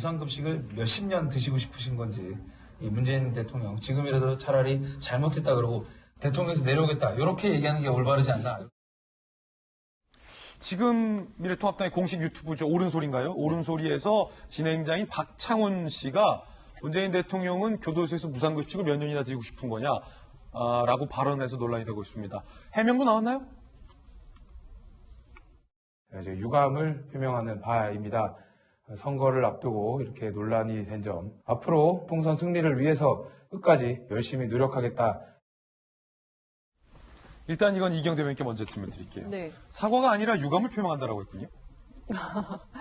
무상급식을 몇십 년 드시고 싶으신 건지 이 문재인 대통령 지금이라도 차라리 잘못했다 그러고 대통령에서 내려오겠다 이렇게 얘기하는 게 올바르지 않나. 지금 미래통합당의 공식 유튜브죠. 옳은소리인가요? 옳은소리에서 진행자인 박창훈 씨가 문재인 대통령은 교도소에서 무상급식을 몇 년이나 드리고 싶은 거냐 라고 발언해서 논란이 되고 있습니다. 해명도 나왔나요? 이제 유감을 표명하는 바입니다. 선거를 앞두고 이렇게 논란이 된 점, 앞으로 총선 승리를 위해서 끝까지 열심히 노력하겠다. 일단 이건 이경 대변인께 먼저 질문 드릴게요. 네. 사과가 아니라 유감을 표명한다라고 했군요.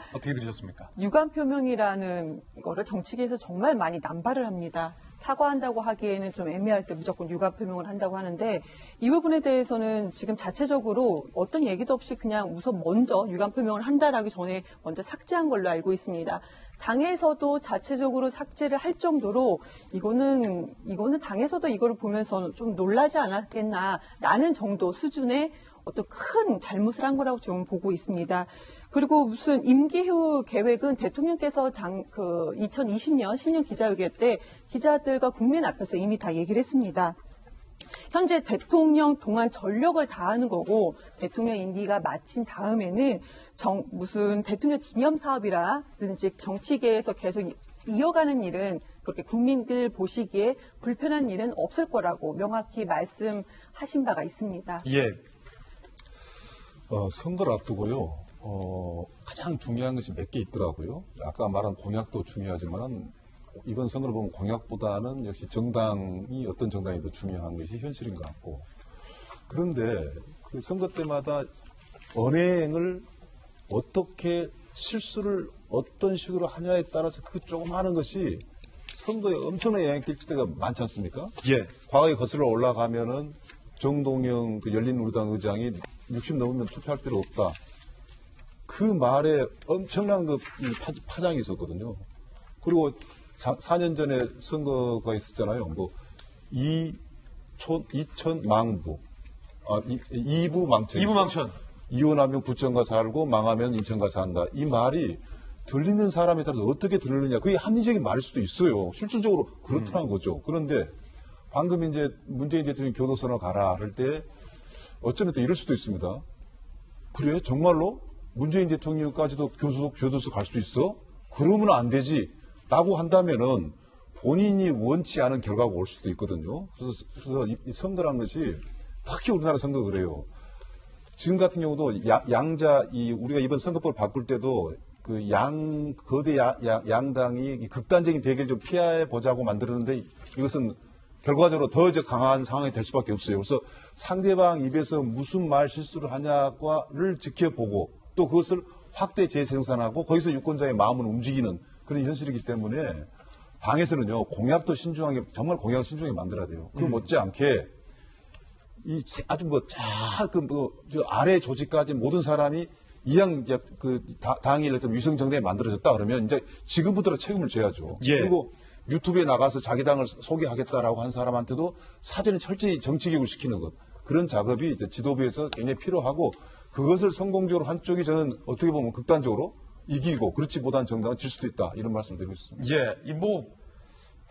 어떻게 들으셨습니까? 유감 표명이라는 거를 정치계에서 정말 많이 남발을 합니다. 사과한다고 하기에는 좀 애매할 때 무조건 유감 표명을 한다고 하는데 이 부분에 대해서는 지금 자체적으로 어떤 얘기도 없이 그냥 우선 먼저 유감 표명을 한다라기 전에 먼저 삭제한 걸로 알고 있습니다. 당에서도 자체적으로 삭제를 할 정도로 이거는 당에서도 이거를 보면서 좀 놀라지 않았겠나라는 정도 수준의 어떤 큰 잘못을 한 거라고 지금 보고 있습니다. 그리고 무슨 임기 후 계획은 대통령께서 2020년 신년 기자회견 때 기자들과 국민 앞에서 이미 다 얘기를 했습니다. 현재 대통령 동안 전력을 다하는 거고 대통령 임기가 마친 다음에는 무슨 대통령 기념 사업이라든지 정치계에서 계속 이어가는 일은 그렇게 국민들 보시기에 불편한 일은 없을 거라고 명확히 말씀하신 바가 있습니다. 예. 선거를 앞두고요. 가장 중요한 것이 몇 개 있더라고요. 아까 말한 공약도 중요하지만 이번 선거를 보면 공약보다는 역시 정당이 어떤 정당이 더 중요한 것이 현실인 것 같고 그런데 그 선거 때마다 언행을 어떻게 실수를 어떤 식으로 하냐에 따라서 그 조그마한 것이 선거에 엄청난 영향을 끼칠 때가 많지 않습니까? 예. 과거에 거슬러 올라가면은 정동영 그 열린우리당 의장이 60 넘으면 투표할 필요 없다. 그 말에 엄청난 파장이 있었거든요. 그리고 4년 전에 선거가 있었잖아요. 이천 망부. 이부 망천. 이부 망천. 이혼하면 구청가 살고 망하면 인천가 산다. 이 말이 들리는 사람에 따라서 어떻게 들리느냐. 그게 합리적인 말일 수도 있어요. 실질적으로 그렇더라는 거죠. 그런데 방금 이제 문재인 대통령이 교도소나 가라 할 때 어쩌면 또 이럴 수도 있습니다. 그래? 정말로? 문재인 대통령까지도 교도소 갈 수 있어? 그러면 안 되지. 라고 한다면은 본인이 원치 않은 결과가 올 수도 있거든요. 그래서 이 선거라는 것이 특히 우리나라 선거 그래요. 지금 같은 경우도 우리가 이번 선거법을 바꿀 때도 그 거대 양당이 극단적인 대결을 좀 피해 보자고 만들었는데 이것은 결과적으로 더 강한 상황이 될 수밖에 없어요. 그래서 상대방 입에서 무슨 말 실수를 하냐를 지켜보고 또 그것을 확대 재생산하고 거기서 유권자의 마음을 움직이는 그런 현실이기 때문에 당에서는요 공약도 신중하게 정말 공약을 신중하게 만들어야 돼요. 그 못지않게 이 아주 아래 조직까지 모든 사람이 이왕 당이 위성 정당이 만들어졌다 그러면 이제 지금부터 책임을 져야죠. 예. 그리고 유튜브에 나가서 자기 당을 소개하겠다라고 한 사람한테도 사전에 철저히 정치 교육을 시키는 것. 그런 작업이 이제 지도부에서 굉장히 필요하고 그것을 성공적으로 한쪽이 저는 어떻게 보면 극단적으로 이기고 그렇지 못한 정당은 질 수도 있다. 이런 말씀을 드리고 있습니다. 예.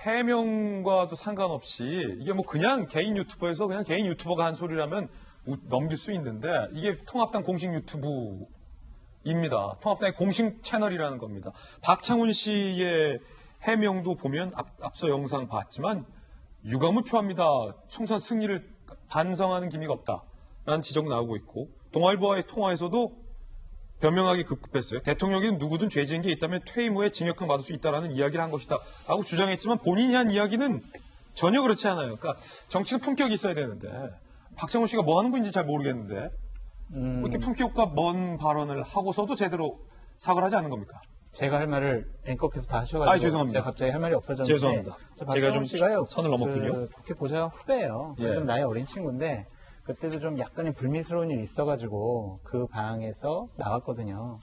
해명과도 상관없이 이게 그냥 개인 유튜버에서 그냥 개인 유튜버가 한 소리라면 넘길 수 있는데 이게 통합당 공식 유튜브입니다. 통합당의 공식 채널이라는 겁니다. 박창훈 씨의 해명도 보면 앞서 영상 봤지만 유감을 표합니다. 총선 승리를 반성하는 기미가 없다라는 지적 나오고 있고 동아일보와의 통화에서도 변명하기 급급했어요. 대통령이 누구든 죄 지은 게 있다면 퇴임 후에 징역형 받을 수 있다라는 이야기를 한 것이다 라고 주장했지만 본인이 한 이야기는 전혀 그렇지 않아요. 그러니까 정치는 품격이 있어야 되는데 박창훈 씨가 뭐 하는 분인지 잘 모르겠는데 이렇게 품격과 먼 발언을 하고서도 제대로 사과를 하지 않는 겁니까? 제가 할 말을 앵커께서 다 하셔가지고 죄송합니다. 제가 갑자기 할 말이 없어졌는데 죄송합니다. 제가 좀 씨가요, 선을 넘었군요. 국회 보좌관 후배예요. 예. 좀 나이 어린 친구인데 그때도 좀 약간의 불미스러운 일이 있어가지고 그 방에서 나왔거든요.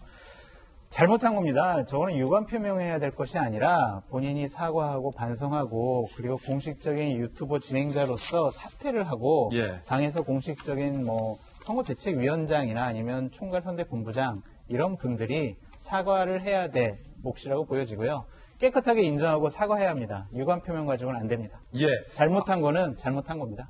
잘못한 겁니다. 저거는 유감 표명해야 될 것이 아니라 본인이 사과하고 반성하고 그리고 공식적인 유튜버 진행자로서 사퇴를 하고 예. 당에서 공식적인 선거대책위원장이나 아니면 총괄선대본부장 이런 분들이 사과를 해야 될 몫이라고 보여지고요. 깨끗하게 인정하고 사과해야 합니다. 유감 표명 가지고는 안 됩니다. 예. 잘못한 거는 잘못한 겁니다.